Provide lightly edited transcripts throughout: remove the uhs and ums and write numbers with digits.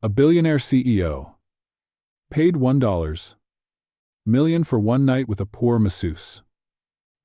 A billionaire CEO. Paid $1 million for one night with a poor masseuse.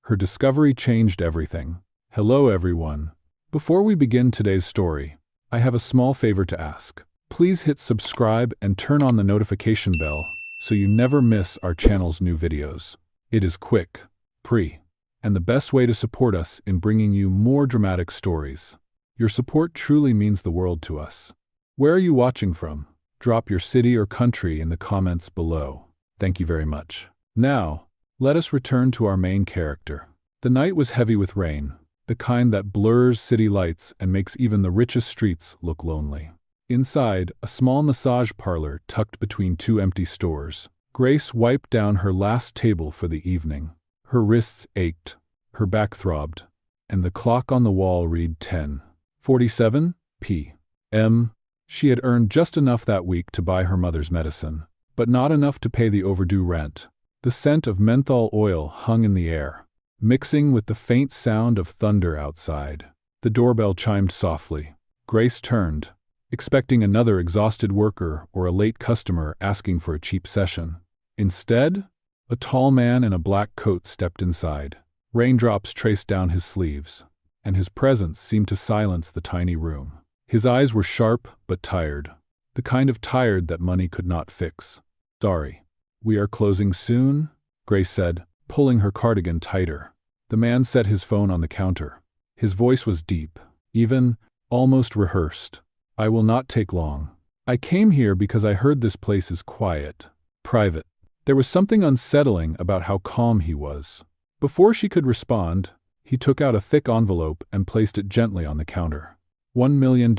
Her discovery changed everything. Hello everyone. Before we begin today's story, I have a small favor to ask. Please hit subscribe and turn on the notification bell so you never miss our channel's new videos. It is quick, free, and the best way to support us in bringing you more dramatic stories. Your support truly means the world to us. Where are you watching from? Drop your city or country in the comments below. Thank you very much. Now, let us return to our main character. The night was heavy with rain, the kind that blurs city lights and makes even the richest streets look lonely. Inside, a small massage parlor tucked between two empty stores, Grace wiped down her last table for the evening. Her wrists ached, her back throbbed, and the clock on the wall read 10:47 p.m. She had earned just enough that week to buy her mother's medicine, but not enough to pay the overdue rent. The scent of menthol oil hung in the air, mixing with the faint sound of thunder outside. The doorbell chimed softly. Grace turned, expecting another exhausted worker or a late customer asking for a cheap session. Instead, a tall man in a black coat stepped inside. Raindrops traced down his sleeves, and his presence seemed to silence the tiny room. His eyes were sharp but tired, the kind of tired that money could not fix. "Sorry, we are closing soon," Grace said, pulling her cardigan tighter. The man set his phone on the counter. His voice was deep, even, almost rehearsed. "I will not take long. I came here because I heard this place is quiet, private." There was something unsettling about how calm he was. Before she could respond, he took out a thick envelope and placed it gently on the counter. $1 million,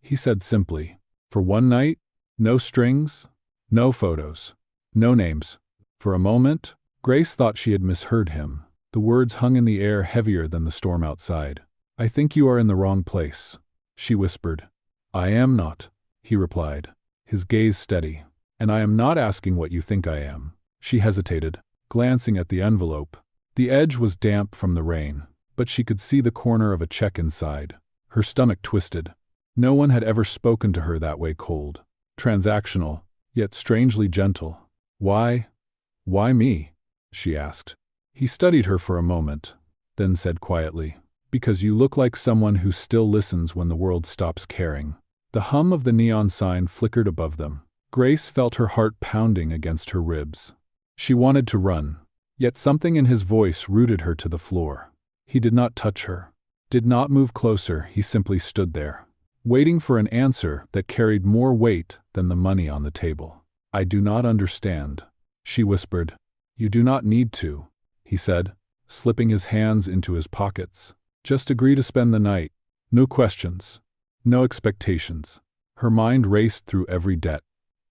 he said simply. For one night, no strings, no photos, no names. For a moment, Grace thought she had misheard him. The words hung in the air heavier than the storm outside. "I think you are in the wrong place," she whispered. "I am not," he replied, his gaze steady. "And I am not asking what you think I am." She hesitated, glancing at the envelope. The edge was damp from the rain, but she could see the corner of a check inside. Her stomach twisted. No one had ever spoken to her that way, cold, transactional, yet strangely gentle. Why me?" she asked. He studied her for a moment, then said quietly, "Because you look like someone who still listens when the world stops caring." The hum of the neon sign flickered above them. Grace felt her heart pounding against her ribs. She wanted to run, yet something in his voice rooted her to the floor. He did not touch her, did not move closer. He simply stood there, waiting for an answer that carried more weight than the money on the table. "I do not understand," she whispered. "You do not need to," he said, slipping his hands into his pockets. "Just agree to spend the night. No questions, no expectations." Her mind raced through every debt,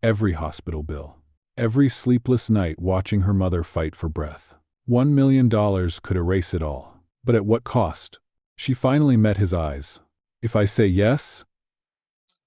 every hospital bill, every sleepless night watching her mother fight for breath. $1 million could erase it all. But at what cost? She finally met his eyes. "If I say yes,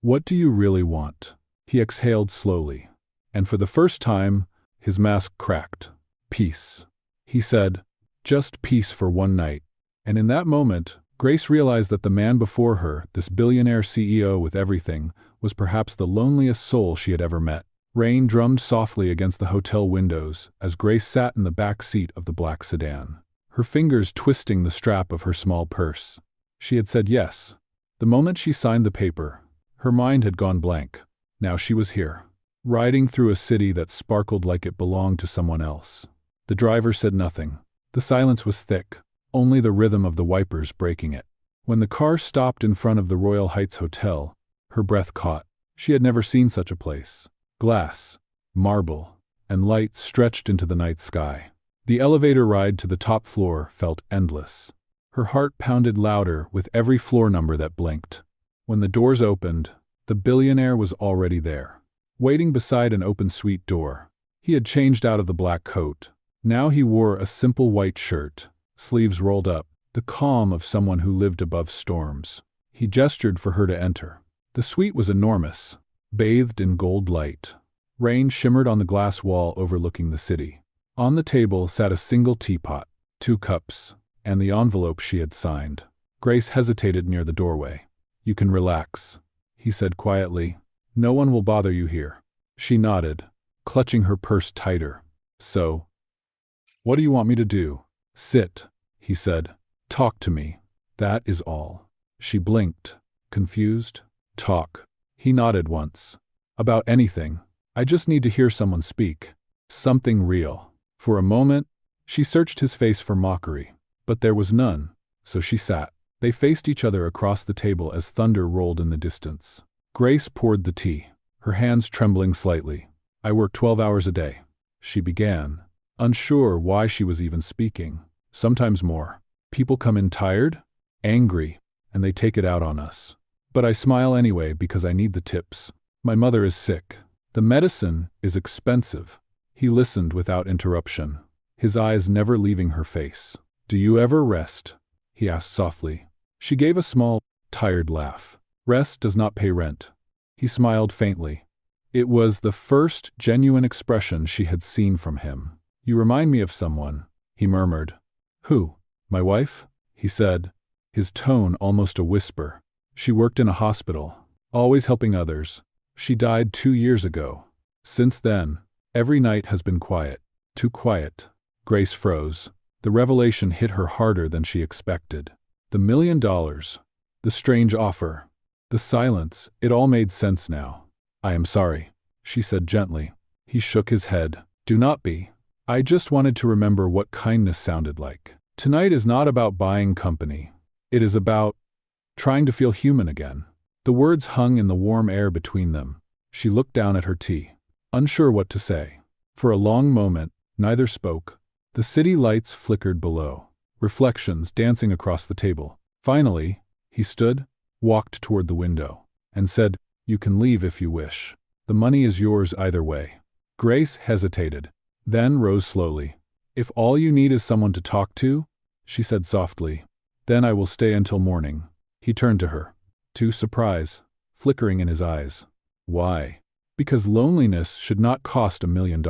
what do you really want?" He exhaled slowly, and for the first time, his mask cracked. "Peace," he said, "just peace for one night." And in that moment, Grace realized that the man before her, this billionaire CEO with everything, was perhaps the loneliest soul she had ever met. Rain drummed softly against the hotel windows as Grace sat in the back seat of the black sedan, her fingers twisting the strap of her small purse. She had said yes. The moment she signed the paper, her mind had gone blank. Now she was here, riding through a city that sparkled like it belonged to someone else. The driver said nothing. The silence was thick, only the rhythm of the wipers breaking it. When the car stopped in front of the Royal Heights Hotel, her breath caught. She had never seen such a place. Glass, marble, and light stretched into the night sky. The elevator ride to the top floor felt endless. Her heart pounded louder with every floor number that blinked. When the doors opened, the billionaire was already there, waiting beside an open suite door. He had changed out of the black coat. Now he wore a simple white shirt, sleeves rolled up, the calm of someone who lived above storms. He gestured for her to enter. The suite was enormous, bathed in gold light. Rain shimmered on the glass wall overlooking the city. On the table sat a single teapot, 2 cups, and the envelope she had signed. Grace hesitated near the doorway. "You can relax," he said quietly. No one will bother you here. She nodded, clutching her purse tighter. So, what do you want me to do? Sit, he said. Talk to me. That is all. She blinked, confused. Talk. He nodded once. About anything. I just need to hear someone speak. Something real. For a moment, she searched his face for mockery, but there was none, so she sat. They faced each other across the table as thunder rolled in the distance. Grace poured the tea, her hands trembling slightly. I work 12 hours a day, she began, unsure why she was even speaking. Sometimes more. People come in tired, angry, and they take it out on us. But I smile anyway because I need the tips. My mother is sick. The medicine is expensive. He listened without interruption, his eyes never leaving her face. Do you ever rest? He asked softly. She gave a small, tired laugh. Rest does not pay rent. He smiled faintly. It was the first genuine expression she had seen from him. You remind me of someone, he murmured. Who? My wife? He said, his tone almost a whisper. She worked in a hospital, always helping others. She died 2 years ago. Since then, every night has been quiet. Too quiet. Grace froze. The revelation hit her harder than she expected. The $1 million. The strange offer. The silence. It all made sense now. I am sorry, she said gently. He shook his head. Do not be. I just wanted to remember what kindness sounded like. Tonight is not about buying company. It is about trying to feel human again. The words hung in the warm air between them. She looked down at her tea, unsure what to say. For a long moment, neither spoke. The city lights flickered below, reflections dancing across the table. Finally, he stood, walked toward the window, and said, You can leave if you wish. The money is yours either way. Grace hesitated, then rose slowly. If all you need is someone to talk to, she said softly, then I will stay until morning. He turned to her, too surprise flickering in his eyes. Why? Because loneliness should not cost $1 million,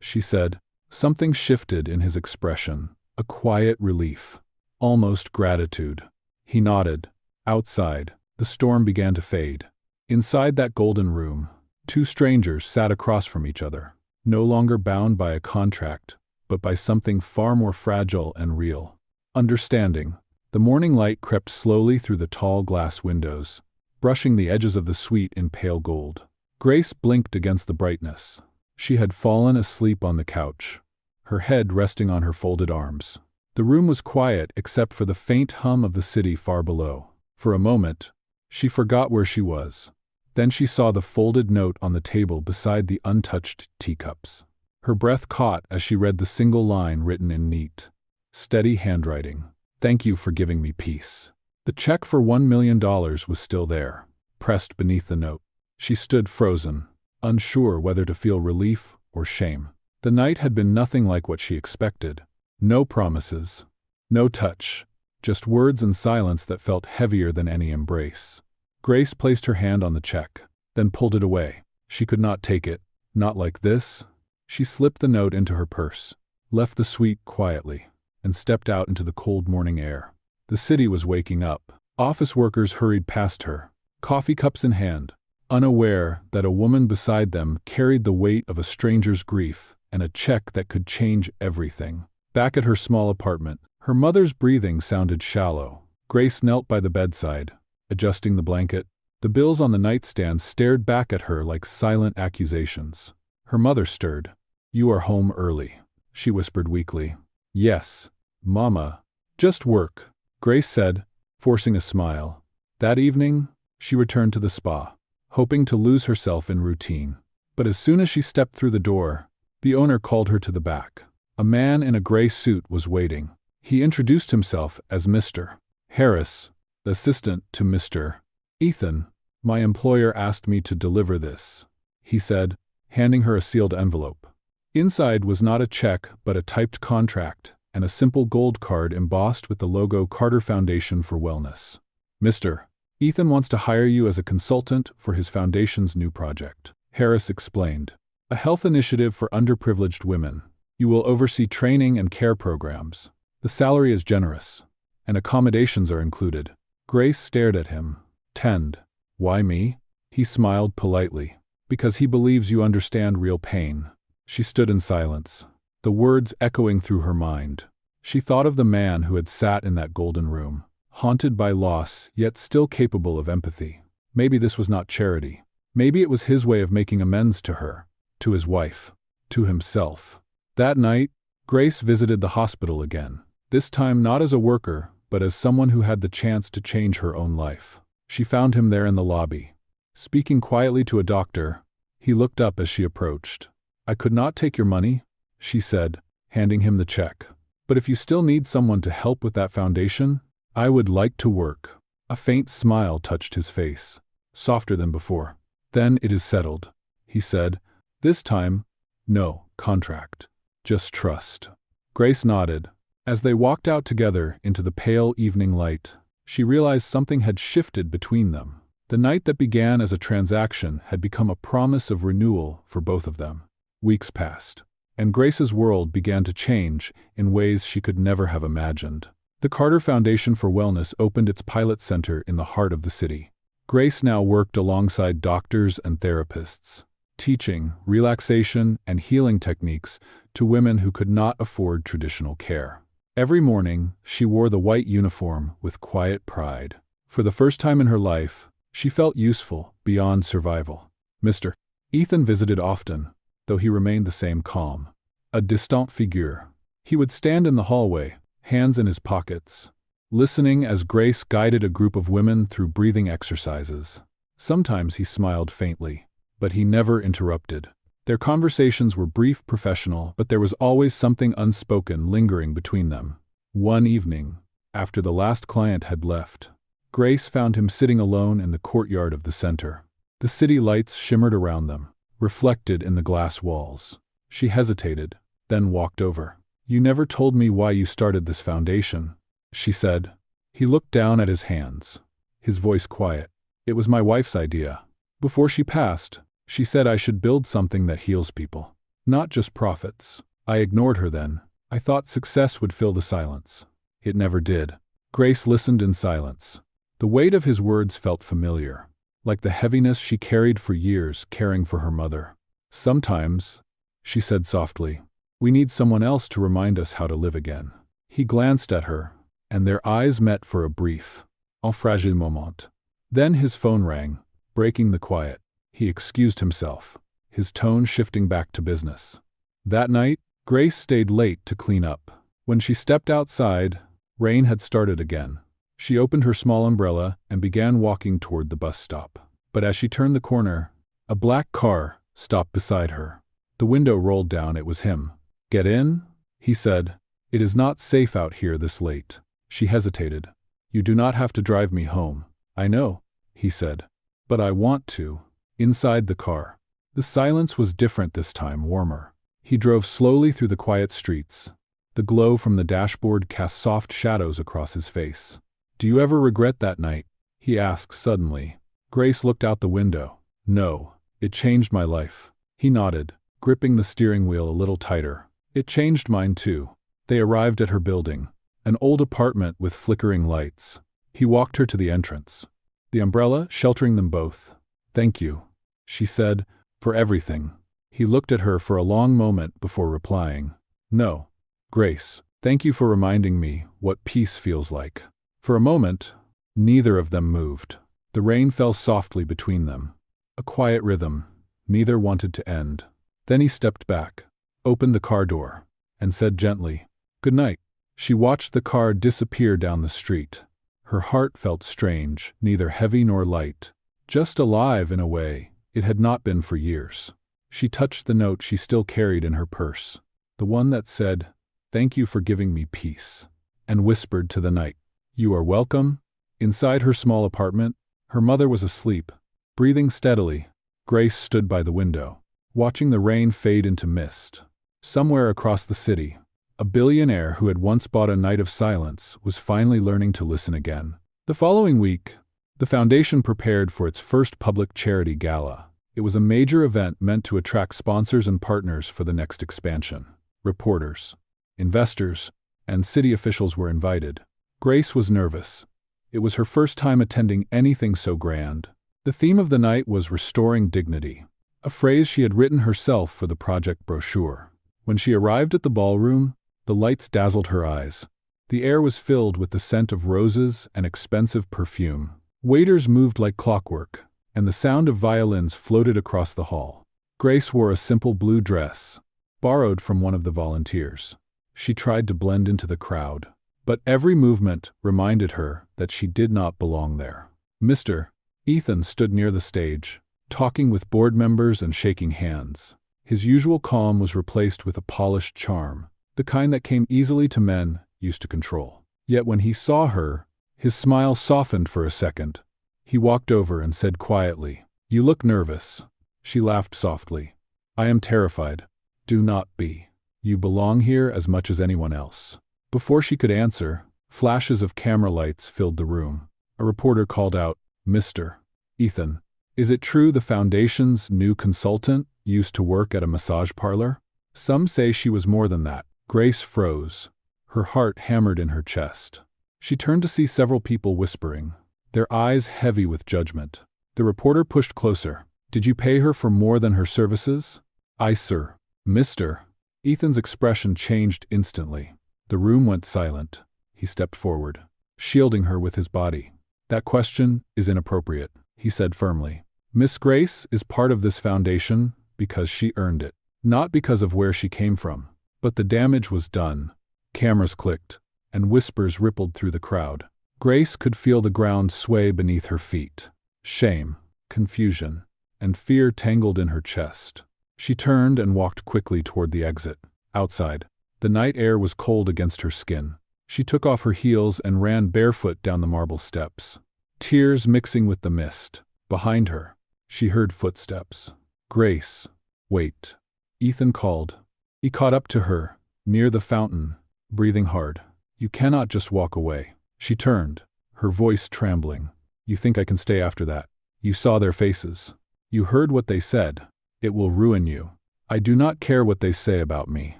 she said. Something shifted in his expression, a quiet relief, almost gratitude. He nodded. Outside, the storm began to fade. Inside that golden room, two strangers sat across from each other, no longer bound by a contract, but by something far more fragile and real. Understanding. The morning light crept slowly through the tall glass windows, brushing the edges of the suite in pale gold. Grace blinked against the brightness. She had fallen asleep on the couch, her head resting on her folded arms. The room was quiet except for the faint hum of the city far below. For a moment, she forgot where she was. Then she saw the folded note on the table beside the untouched teacups. Her breath caught as she read the single line written in neat, steady handwriting. Thank you for giving me peace. The check for $1 million was still there, pressed beneath the note. She stood frozen, unsure whether to feel relief or shame. The night had been nothing like what she expected. No promises, no touch, just words and silence that felt heavier than any embrace. Grace placed her hand on the check, then pulled it away. She could not take it, not like this. She slipped the note into her purse, left the suite quietly, and stepped out into the cold morning air. The city was waking up. Office workers hurried past her, coffee cups in hand, unaware that a woman beside them carried the weight of a stranger's grief and a check that could change everything. Back at her small apartment, her mother's breathing sounded shallow. Grace knelt by the bedside, adjusting the blanket. The bills on the nightstand stared back at her like silent accusations. Her mother stirred. You are home early, she whispered weakly. Yes, Mama. Just work, Grace said, forcing a smile. That evening, she returned to the spa, hoping to lose herself in routine. But as soon as she stepped through the door, the owner called her to the back. A man in a gray suit was waiting. He introduced himself as Mr. Harris, the assistant to Mr. Ethan. My employer asked me to deliver this, he said, handing her a sealed envelope. Inside was not a check but a typed contract and a simple gold card embossed with the logo Carter Foundation for Wellness. Mr. Ethan wants to hire you as a consultant for his foundation's new project, Harris explained. A health initiative for underprivileged women. You will oversee training and care programs. The salary is generous, and accommodations are included. Grace stared at him. Tend. Why me? He smiled politely. Because he believes you understand real pain. She stood in silence, the words echoing through her mind. She thought of the man who had sat in that golden room, haunted by loss, yet still capable of empathy. Maybe this was not charity. Maybe it was his way of making amends to her, to his wife, to himself. That night, Grace visited the hospital again, this time not as a worker, but as someone who had the chance to change her own life. She found him there in the lobby. Speaking quietly to a doctor, he looked up as she approached. "I could not take your money," she said, handing him the check. "But if you still need someone to help with that foundation, I would like to work." A faint smile touched his face, softer than before. "Then it is settled," he said. "This time, no contract. Just trust." Grace nodded. As they walked out together into the pale evening light, she realized something had shifted between them. The night that began as a transaction had become a promise of renewal for both of them. Weeks passed, and Grace's world began to change in ways she could never have imagined. The Carter Foundation for Wellness opened its pilot center in the heart of the city. Grace now worked alongside doctors and therapists, teaching relaxation and healing techniques to women who could not afford traditional care. Every morning, she wore the white uniform with quiet pride. For the first time in her life, she felt useful beyond survival. Mr. Ethan visited often, though he remained the same calm. A distant figure. He would stand in the hallway, hands in his pockets, listening as Grace guided a group of women through breathing exercises. Sometimes he smiled faintly, but he never interrupted. Their conversations were brief, professional, but there was always something unspoken lingering between them. One evening, after the last client had left, Grace found him sitting alone in the courtyard of the center. The city lights shimmered around them, reflected in the glass walls. She hesitated, then walked over. "You never told me why you started this foundation," she said. He looked down at his hands, his voice quiet. "It was my wife's idea. Before she passed, she said I should build something that heals people, not just profits. I ignored her then. I thought success would fill the silence. It never did." Grace listened in silence. The weight of his words felt familiar, like the heaviness she carried for years caring for her mother. "Sometimes," she said softly, "we need someone else to remind us how to live again." He glanced at her, and their eyes met for a brief, un fragile moment. Then his phone rang, breaking the quiet. He excused himself, his tone shifting back to business. That night, Grace stayed late to clean up. When she stepped outside, rain had started again. She opened her small umbrella and began walking toward the bus stop. But as she turned the corner, a black car stopped beside her. The window rolled down. It was him. "Get in," he said. "It is not safe out here this late." She hesitated. "You do not have to drive me home." "I know," he said. "But I want to." Inside the car, the silence was different this time, warmer. He drove slowly through the quiet streets. The glow from the dashboard cast soft shadows across his face. "Do you ever regret that night?" he asked suddenly. Grace looked out the window. "No, it changed my life." He nodded, gripping the steering wheel a little tighter. "It changed mine too." They arrived at her building, an old apartment with flickering lights. He walked her to the entrance, the umbrella sheltering them both. "Thank you," she said, "for everything." He looked at her for a long moment before replying. "No, Grace, thank you for reminding me what peace feels like." For a moment, neither of them moved. The rain fell softly between them, a quiet rhythm neither wanted to end. Then he stepped back, opened the car door, and said gently, "Good night." She watched the car disappear down the street. Her heart felt strange, neither heavy nor light, just alive in a way it had not been for years. She touched the note she still carried in her purse, the one that said, "Thank you for giving me peace," and whispered to the night, "You are welcome." Inside her small apartment, her mother was asleep, breathing steadily. Grace stood by the window, watching the rain fade into mist. Somewhere across the city, a billionaire who had once bought a night of silence was finally learning to listen again. The following week, the foundation prepared for its first public charity gala. It was a major event meant to attract sponsors and partners for the next expansion. Reporters, investors, and city officials were invited. Grace was nervous. It was her first time attending anything so grand, The theme of the night was restoring dignity, a phrase she had written herself for the project brochure. When she arrived at the ballroom, the lights dazzled her eyes. The air was filled with the scent of roses and expensive perfume. Waiters moved like clockwork, and the sound of violins floated across the hall. Grace wore a simple blue dress, borrowed from one of the volunteers. She tried to blend into the crowd, but every movement reminded her that she did not belong there. Mr. Ethan stood near the stage, talking with board members and shaking hands. His usual calm was replaced with a polished charm, the kind that came easily to men used to control. Yet when he saw her, his smile softened for a second. He walked over and said quietly, "You look nervous." She laughed softly. "I am terrified." "Do not be. You belong here as much as anyone else." Before she could answer, flashes of camera lights filled the room. A reporter called out, "Mr. Ethan, is it true the Foundation's new consultant used to work at a massage parlor?" Some say she was more than that. Grace froze. Her heart hammered in her chest. She turned to see several people whispering, their eyes heavy with judgment. The reporter pushed closer. "Did you pay her for more than her services?" "I, sir." "Mr. Ethan's expression changed instantly. The room went silent. He stepped forward, shielding her with his body. "That question is inappropriate," he said firmly. "Miss Grace is part of this foundation because she earned it, not because of where she came from." But the damage was done. Cameras clicked, and whispers rippled through the crowd. Grace could feel the ground sway beneath her feet. Shame, confusion, and fear tangled in her chest. She turned and walked quickly toward the exit. Outside, the night air was cold against her skin. She took off her heels and ran barefoot down the marble steps, tears mixing with the mist. Behind her, she heard footsteps. "Grace, wait." Ethan called. He caught up to her, near the fountain, breathing hard. "You cannot just walk away." She turned, her voice trembling. "You think I can stay after that? You saw their faces. You heard what they said. It will ruin you." "I do not care what they say about me,"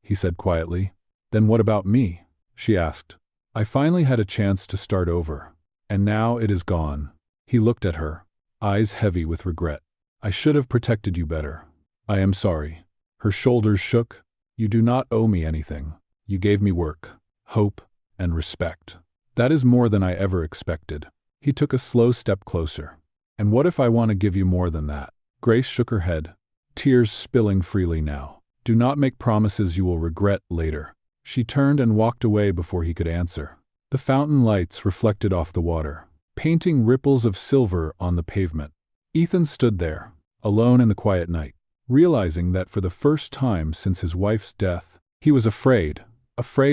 he said quietly. "Then what about me?" she asked. "I finally had a chance to start over, and now it is gone." He looked at her, eyes heavy with regret. "I should have protected you better. I am sorry." Her shoulders shook. "You do not owe me anything. You gave me work, hope, and respect. That is more than I ever expected." He took a slow step closer. "And what if I want to give you more than that?" Grace shook her head, tears spilling freely now. "Do not make promises you will regret later." She turned and walked away before he could answer. The fountain lights reflected off the water, painting ripples of silver on the pavement. Ethan stood there, alone in the quiet night, realizing that for the first time since his wife's death, he was afraid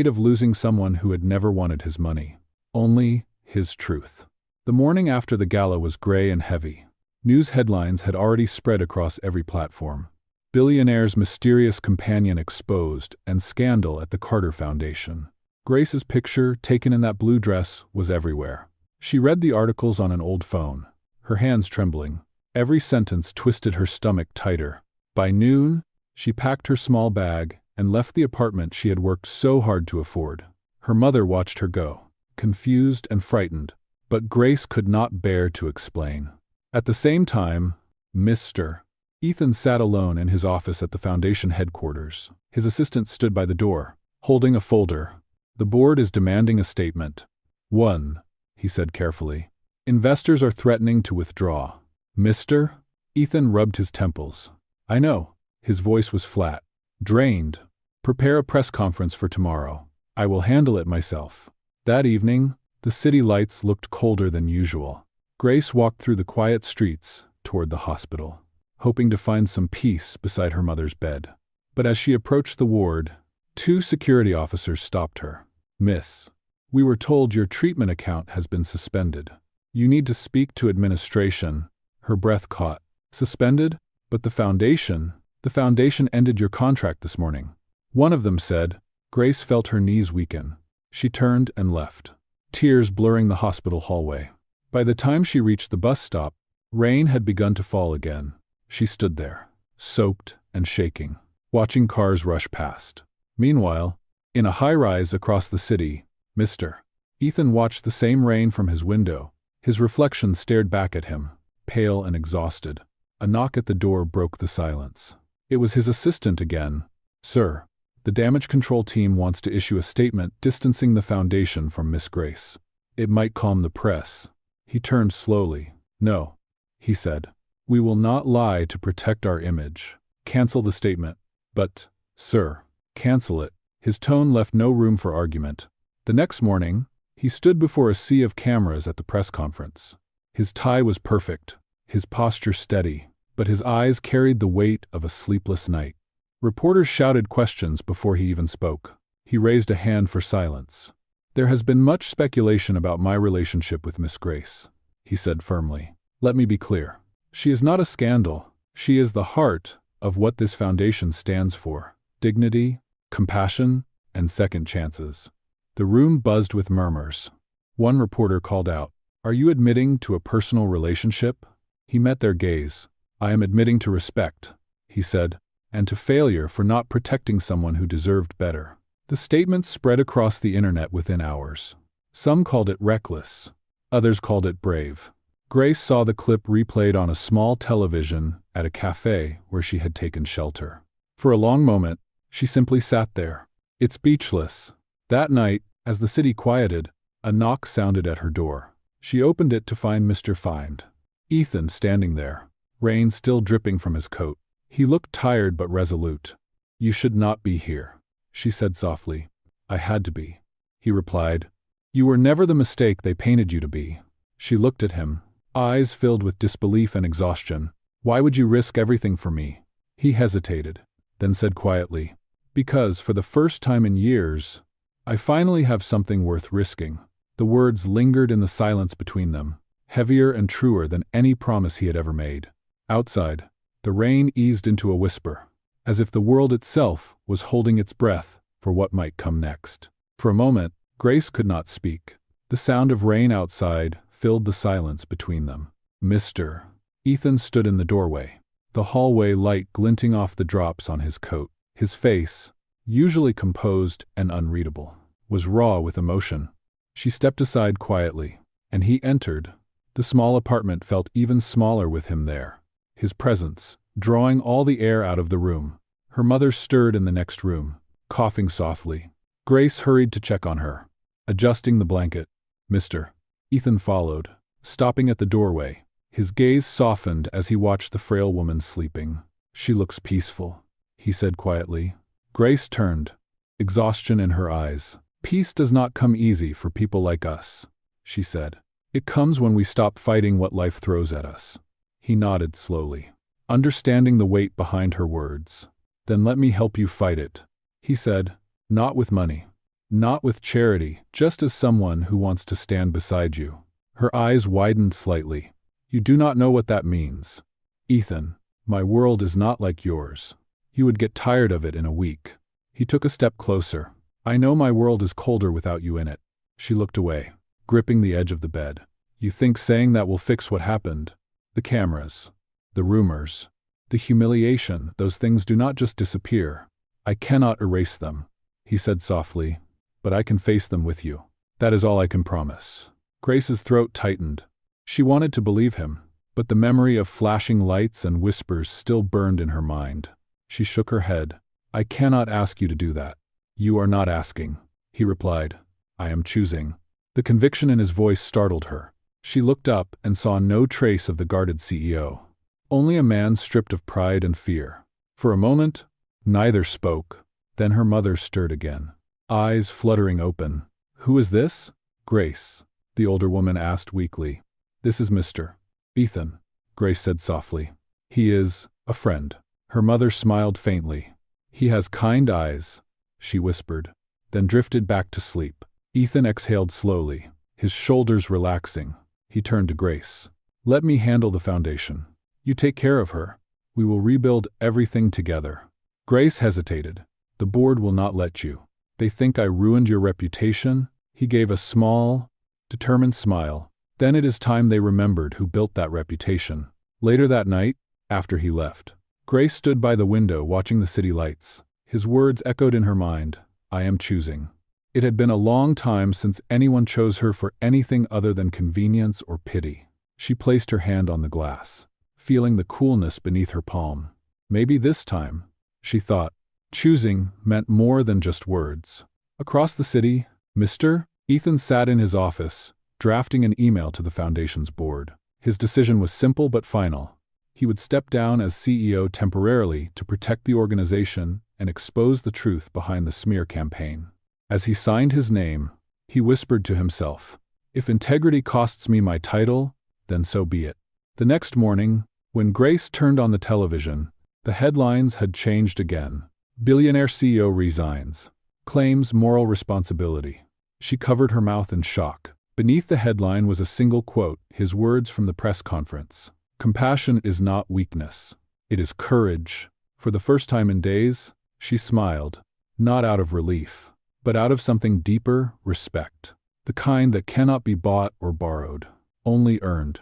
of losing someone who had never wanted his money, only his truth. The morning after the gala was gray and heavy. News headlines had already spread across every platform. Billionaire's mysterious companion exposed and scandal at the Carter Foundation. Grace's picture, taken in that blue dress, was everywhere. She read the articles on an old phone, her hands trembling. Every sentence twisted her stomach tighter. By noon, she packed her small bag and left the apartment she had worked so hard to afford. Her mother watched her go, confused and frightened, but Grace could not bear to explain. At the same time, Mr. Ethan sat alone in his office at the foundation headquarters. His assistant stood by the door, holding a folder. "The board is demanding a statement." "1," he said carefully. "Investors are threatening to withdraw." "Mr. Ethan rubbed his temples. "I know." His voice was flat, drained. "Prepare a press conference for tomorrow. I will handle it myself." That evening, the city lights looked colder than usual. Grace walked through the quiet streets toward the hospital, hoping to find some peace beside her mother's bed. But as she approached the ward, 2 security officers stopped her. "Miss, we were told your treatment account has been suspended. You need to speak to administration." Her breath caught. "Suspended? But the foundation ended your contract this morning." One of them said. Grace felt her knees weaken. She turned and left, tears blurring the hospital hallway. By the time she reached the bus stop, rain had begun to fall again. She stood there, soaked and shaking, watching cars rush past. Meanwhile, in a high-rise across the city, Mr. Ethan watched the same rain from his window. His reflection stared back at him. pale and exhausted. A knock at the door broke the silence. It was his assistant again. "Sir, the damage control team wants to issue a statement distancing the foundation from Miss Grace. It might calm the press." He turned slowly. "No," he said. "We will not lie to protect our image. Cancel the statement." "But, sir." "Cancel it." His tone left no room for argument. The next morning, he stood before a sea of cameras at the press conference. His tie was perfect, his posture steady, but his eyes carried the weight of a sleepless night. Reporters shouted questions before he even spoke. He raised a hand for silence. "There has been much speculation about my relationship with Miss Grace," he said firmly. "Let me be clear. She is not a scandal. She is the heart of what this foundation stands for: dignity, compassion, and second chances." The room buzzed with murmurs. One reporter called out, "Are you admitting to a personal relationship?" He met their gaze. "I am admitting to respect," he said, "and to failure for not protecting someone who deserved better." The statement spread across the internet within hours. Some called it reckless. Others called it brave. Grace saw the clip replayed on a small television at a cafe where she had taken shelter. For a long moment, she simply sat there, speechless. That night, as the city quieted, a knock sounded at her door. She opened it to find Mr. Find. Ethan standing there, rain still dripping from his coat. He looked tired but resolute. "You should not be here," she said softly. "I had to be," he replied. "You were never the mistake they painted you to be." She looked at him, eyes filled with disbelief and exhaustion. "Why would you risk everything for me?" He hesitated, then said quietly, "Because, for the first time in years, I finally have something worth risking." The words lingered in the silence between them, heavier and truer than any promise he had ever made. Outside, the rain eased into a whisper, as if the world itself was holding its breath for what might come next. For a moment, Grace could not speak. The sound of rain outside filled the silence between them. "Mr." Ethan stood in the doorway, the hallway light glinting off the drops on his coat. His face, usually composed and unreadable, was raw with emotion. She stepped aside quietly, and he entered. The small apartment felt even smaller with him there, his presence drawing all the air out of the room. Her mother stirred in the next room, coughing softly. Grace hurried to check on her, adjusting the blanket. "Mr." Ethan followed, stopping at the doorway. His gaze softened as he watched the frail woman sleeping. "She looks peaceful," he said quietly. Grace turned, exhaustion in her eyes. "Peace does not come easy for people like us," she said. "It comes when we stop fighting what life throws at us." He nodded slowly, understanding the weight behind her words. "Then let me help you fight it," he said, "not with money, not with charity, just as someone who wants to stand beside you." Her eyes widened slightly. "You do not know what that means. Ethan, my world is not like yours. You would get tired of it in a week." He took a step closer. "I know my world is colder without you in it." She looked away, gripping the edge of the bed. "You think saying that will fix what happened? The cameras, the rumors, the humiliation, those things do not just disappear. I cannot erase them," he said softly, "but I can face them with you. That is all I can promise." Grace's throat tightened. She wanted to believe him, but the memory of flashing lights and whispers still burned in her mind. She shook her head. "I cannot ask you to do that." "You are not asking," he replied. "I am choosing." The conviction in his voice startled her. She looked up and saw no trace of the guarded CEO. Only a man stripped of pride and fear. For a moment, neither spoke. Then her mother stirred again, eyes fluttering open. "Who is this?" "Grace," the older woman asked weakly. "This is Mr. Ethan," Grace said softly. "He is a friend." Her mother smiled faintly. "He has kind eyes," she whispered, then drifted back to sleep. Ethan exhaled slowly, his shoulders relaxing. He turned to Grace. "Let me handle the foundation. You take care of her. We will rebuild everything together." Grace hesitated. "The board will not let you. They think I ruined your reputation." He gave a small, determined smile. "Then it is time they remembered who built that reputation." Later that night, after he left, Grace stood by the window watching the city lights. His words echoed in her mind. "I am choosing." It had been a long time since anyone chose her for anything other than convenience or pity. She placed her hand on the glass, feeling the coolness beneath her palm. Maybe this time, she thought, choosing meant more than just words. Across the city, Mr. Ethan sat in his office, drafting an email to the foundation's board. His decision was simple but final. He would step down as CEO temporarily to protect the organization and expose the truth behind the smear campaign. As he signed his name, he whispered to himself, "If integrity costs me my title, then so be it." The next morning, when Grace turned on the television, the headlines had changed again. Billionaire CEO resigns, claims moral responsibility. She covered her mouth in shock. Beneath the headline was a single quote, his words from the press conference. "Compassion is not weakness. It is courage." For the first time in days, she smiled, not out of relief, but out of something deeper, respect. The kind that cannot be bought or borrowed, only earned.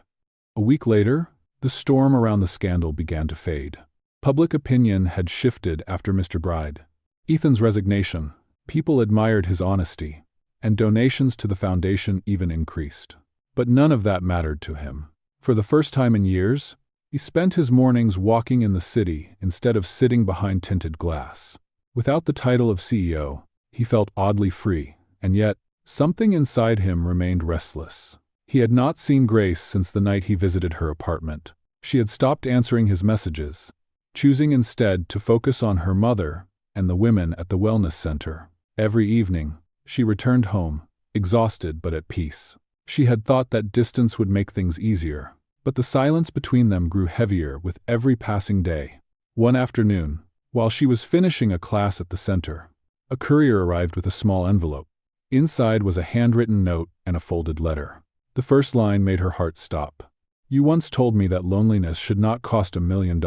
A week later, the storm around the scandal began to fade. Public opinion had shifted after Mr. Bride. Ethan's resignation, people admired his honesty, and donations to the foundation even increased. But none of that mattered to him. For the first time in years, he spent his mornings walking in the city instead of sitting behind tinted glass. Without the title of CEO, he felt oddly free, and yet, something inside him remained restless. He had not seen Grace since the night he visited her apartment. She had stopped answering his messages, choosing instead to focus on her mother and the women at the wellness center. Every evening, she returned home, exhausted but at peace. She had thought that distance would make things easier, but the silence between them grew heavier with every passing day. One afternoon, while she was finishing a class at the center, a courier arrived with a small envelope. Inside was a handwritten note and a folded letter. The first line made her heart stop. "You once told me that loneliness should not cost $1 million.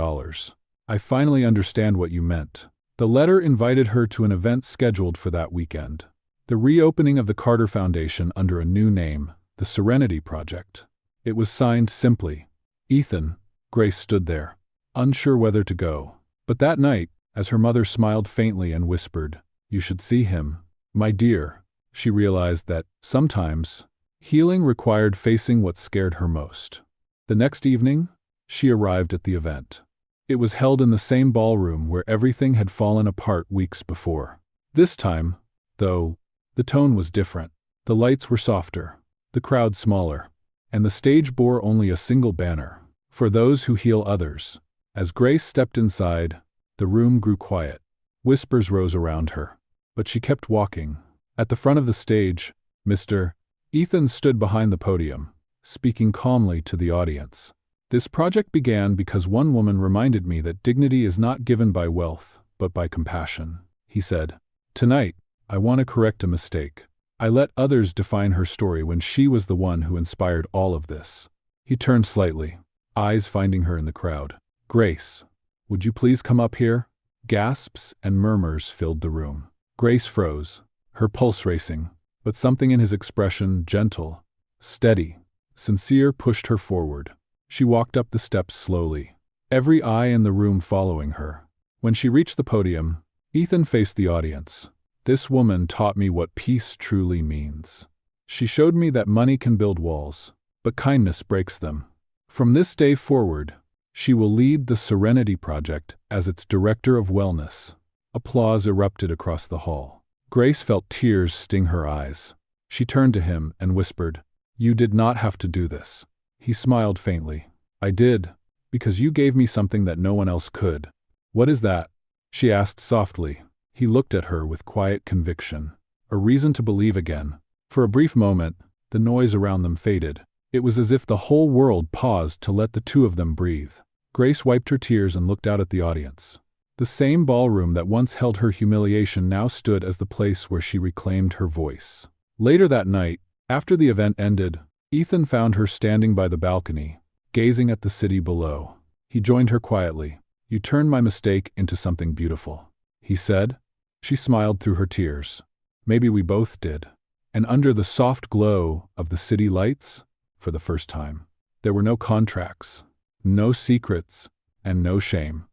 I finally understand what you meant." The letter invited her to an event scheduled for that weekend. The reopening of the Carter Foundation under a new name, the Serenity Project. It was signed simply, Ethan. Grace stood there, unsure whether to go. But that night, as her mother smiled faintly and whispered, "You should see him, my dear," she realized that, sometimes, healing required facing what scared her most. The next evening, she arrived at the event. It was held in the same ballroom where everything had fallen apart weeks before. This time, though, the tone was different. The lights were softer, the crowd smaller, and the stage bore only a single banner, "For those who heal others." As Grace stepped inside, the room grew quiet. Whispers rose around her, but she kept walking. At the front of the stage, Mr. Ethan stood behind the podium, speaking calmly to the audience. "This project began because one woman reminded me that dignity is not given by wealth, but by compassion," he said. "Tonight, I want to correct a mistake. I let others define her story when she was the one who inspired all of this." He turned slightly, eyes finding her in the crowd. "Grace, would you please come up here?" Gasps and murmurs filled the room. Grace froze, her pulse racing, but something in his expression, gentle, steady, sincere, pushed her forward. She walked up the steps slowly, every eye in the room following her. When she reached the podium, Ethan faced the audience. "This woman taught me what peace truly means. She showed me that money can build walls, but kindness breaks them. From this day forward, she will lead the Serenity Project as its director of wellness." Applause erupted across the hall. Grace felt tears sting her eyes. She turned to him and whispered, "You did not have to do this." He smiled faintly. "I did, because you gave me something that no one else could." "What is that?" she asked softly. He looked at her with quiet conviction. "A reason to believe again." For a brief moment, the noise around them faded. It was as if the whole world paused to let the two of them breathe. Grace wiped her tears and looked out at the audience. The same ballroom that once held her humiliation now stood as the place where she reclaimed her voice. Later that night, after the event ended, Ethan found her standing by the balcony, gazing at the city below. He joined her quietly. "You turned my mistake into something beautiful," he said. She smiled through her tears. "Maybe we both did." And under the soft glow of the city lights, for the first time, there were no contracts, no secrets, and no shame.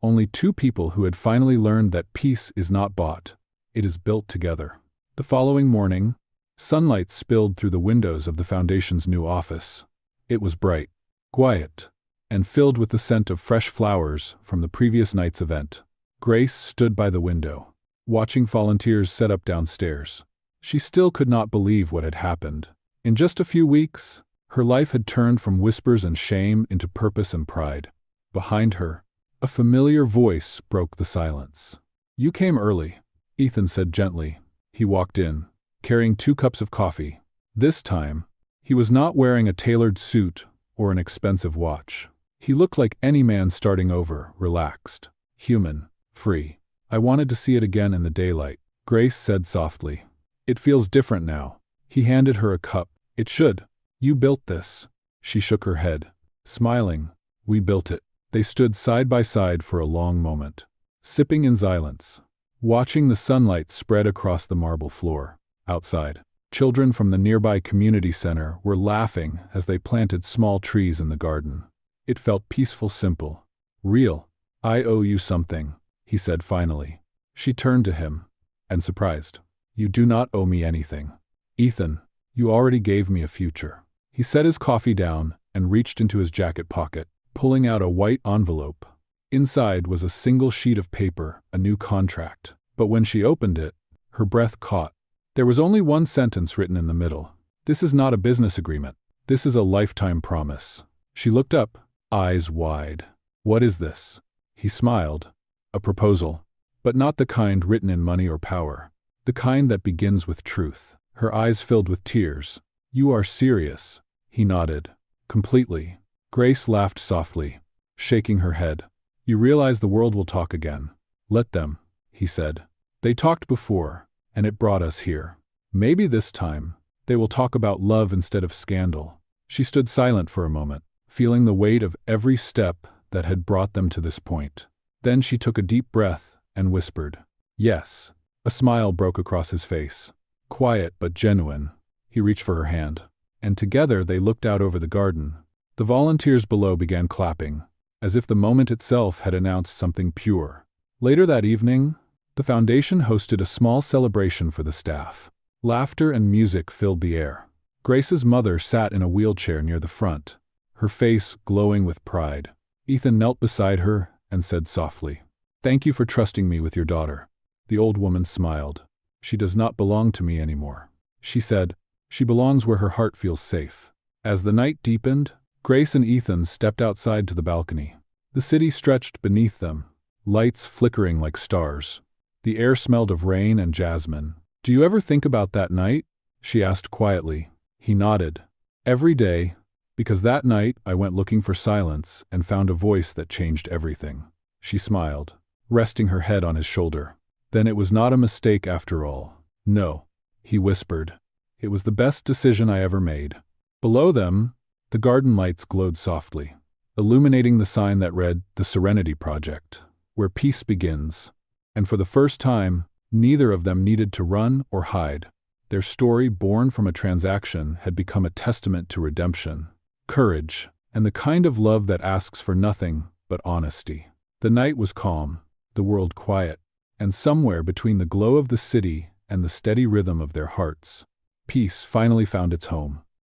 Only two people who had finally learned that peace is not bought, it is built together. The following morning, sunlight spilled through the windows of the foundation's new office. It was bright, quiet, and filled with the scent of fresh flowers from the previous night's event. Grace stood by the window, watching volunteers set up downstairs. She still could not believe what had happened. In just a few weeks, her life had turned from whispers and shame into purpose and pride. Behind her, a familiar voice broke the silence. "You came early," Ethan said gently. He walked in, carrying 2 cups of coffee. This time, he was not wearing a tailored suit or an expensive watch. He looked like any man starting over, relaxed, human, free. "I wanted to see it again in the daylight," Grace said softly. "It feels different now." He handed her a cup. "It should. You built this." She shook her head, smiling. "We built it." They stood side by side for a long moment, sipping in silence, watching the sunlight spread across the marble floor. Outside, children from the nearby community center were laughing as they planted small trees in the garden. It felt peaceful, simple, real. "I owe you something," he said finally. She turned to him, and surprised. "You do not owe me anything, Ethan. You already gave me a future." He set his coffee down and reached into his jacket pocket, pulling out a white envelope. Inside was a single sheet of paper, a new contract. But when she opened it, her breath caught. There was only one sentence written in the middle. "This is not a business agreement. This is a lifetime promise." She looked up, eyes wide. "What is this?" He smiled. "A proposal. But not the kind written in money or power. The kind that begins with truth." Her eyes filled with tears. "You are serious?" He nodded. "Completely." Grace laughed softly, shaking her head. "You realize the world will talk again." "Let them," he said. "They talked before, and it brought us here. Maybe this time, they will talk about love instead of scandal." She stood silent for a moment, feeling the weight of every step that had brought them to this point. Then she took a deep breath and whispered, "Yes." A smile broke across his face. Quiet but genuine. He reached for her hand, and together they looked out over the garden. The volunteers below began clapping, as if the moment itself had announced something pure. Later that evening, the foundation hosted a small celebration for the staff. Laughter and music filled the air. Grace's mother sat in a wheelchair near the front, her face glowing with pride. Ethan knelt beside her and said softly, "Thank you for trusting me with your daughter." The old woman smiled. "She does not belong to me anymore," she said. "She belongs where her heart feels safe." As the night deepened, Grace and Ethan stepped outside to the balcony. The city stretched beneath them, lights flickering like stars. The air smelled of rain and jasmine. "Do you ever think about that night?" she asked quietly. He nodded. "Every day, because that night I went looking for silence and found a voice that changed everything." She smiled, resting her head on his shoulder. "Then it was not a mistake after all." "No," he whispered. "It was the best decision I ever made." Below them, the garden lights glowed softly, illuminating the sign that read, "The Serenity Project, where peace begins." And for the first time, neither of them needed to run or hide. Their story, born from a transaction, had become a testament to redemption, courage, and the kind of love that asks for nothing but honesty. The night was calm, the world quiet, and somewhere between the glow of the city and the steady rhythm of their hearts, peace finally found its home.